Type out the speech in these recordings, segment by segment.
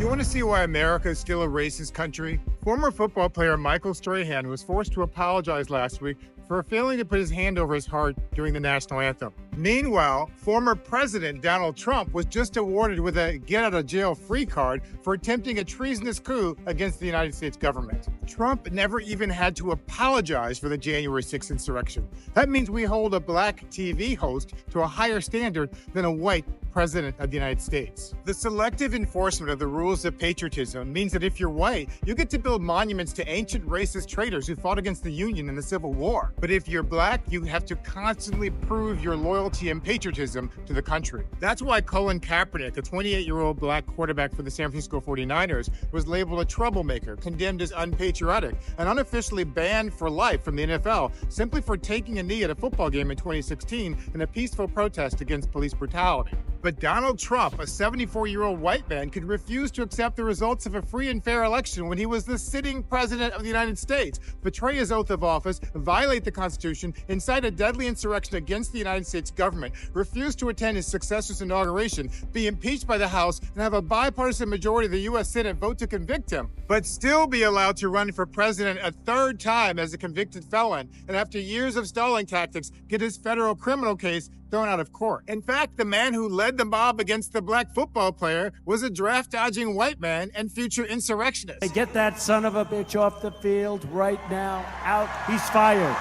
You want to see why America is still a racist country? Former football player Michael Strahan was forced to apologize last week for failing to put his hand over his heart during the national anthem. Meanwhile, former President Donald Trump was just awarded with a get-out-of-jail-free card for attempting a treasonous coup against the United States government. Trump never even had to apologize for the January 6th insurrection. That means we hold a black TV host to a higher standard than a white president of the United States. The selective enforcement of the rules of patriotism means that if you're white, you get to build monuments to ancient racist traitors who fought against the Union in the Civil War. But if you're black, you have to constantly prove your loyalty and patriotism to the country. That's why Colin Kaepernick, a 28-year-old black quarterback for the San Francisco 49ers, was labeled a troublemaker, condemned as unpatriotic, and unofficially banned for life from the NFL simply for taking a knee at a football game in 2016 in a peaceful protest against police brutality. But Donald Trump, a 74-year-old white man, could refuse to accept the results of a free and fair election when he was the sitting president of the United States, betray his oath of office, violate the Constitution, incite a deadly insurrection against the United States government, refuse to attend his successor's inauguration, be impeached by the House, and have a bipartisan majority of the U.S. Senate vote to convict him, but still be allowed to run for president a third time as a convicted felon, and after years of stalling tactics, get his federal criminal case thrown out of court. In fact, the man who led the mob against the black football player was a draft-dodging white man and future insurrectionist. Get that son of a bitch off the field right now. Out. He's fired.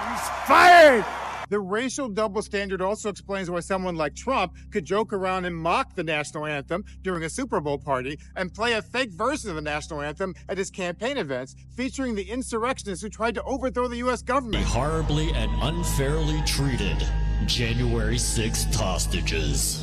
He's fired! The racial double standard also explains why someone like Trump could joke around and mock the national anthem during a Super Bowl party and play a fake version of the national anthem at his campaign events, featuring the insurrectionists who tried to overthrow the U.S. government. Horribly and unfairly treated January 6th hostages.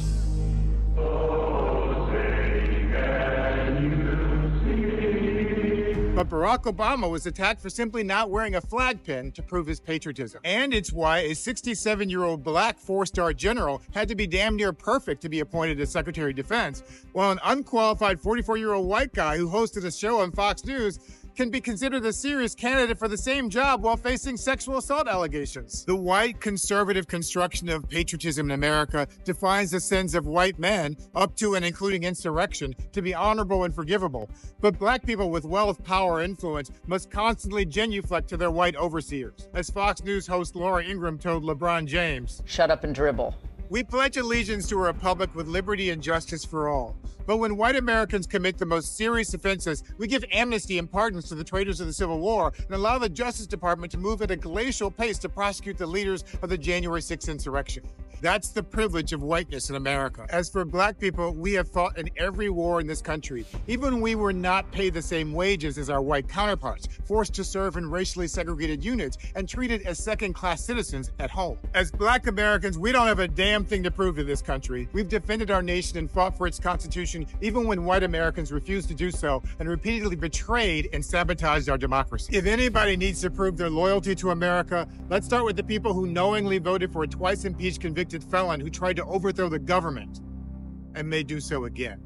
But Barack Obama was attacked for simply not wearing a flag pin to prove his patriotism. And it's why a 67-year-old black four-star general had to be damn near perfect to be appointed as Secretary of Defense, while an unqualified 44-year-old white guy who hosted a show on Fox News can be considered a serious candidate for the same job while facing sexual assault allegations. The white conservative construction of patriotism in America defines the sins of white men, up to and including insurrection, to be honorable and forgivable. But black people with wealth, power, influence must constantly genuflect to their white overseers. As Fox News host Laura Ingraham told LeBron James, "Shut up and dribble." We pledge allegiance to a republic with liberty and justice for all. But when white Americans commit the most serious offenses, we give amnesty and pardons to the traitors of the Civil War and allow the Justice Department to move at a glacial pace to prosecute the leaders of the January 6th insurrection. That's the privilege of whiteness in America. As for black people, we have fought in every war in this country. Even when we were not paid the same wages as our white counterparts, forced to serve in racially segregated units, and treated as second-class citizens at home. As black Americans, we don't have a damn thing to prove to this country. We've defended our nation and fought for its constitution even when white Americans refused to do so and repeatedly betrayed and sabotaged our democracy. If anybody needs to prove their loyalty to America, let's start with the people who knowingly voted for a twice impeached convicted felon who tried to overthrow the government and may do so again.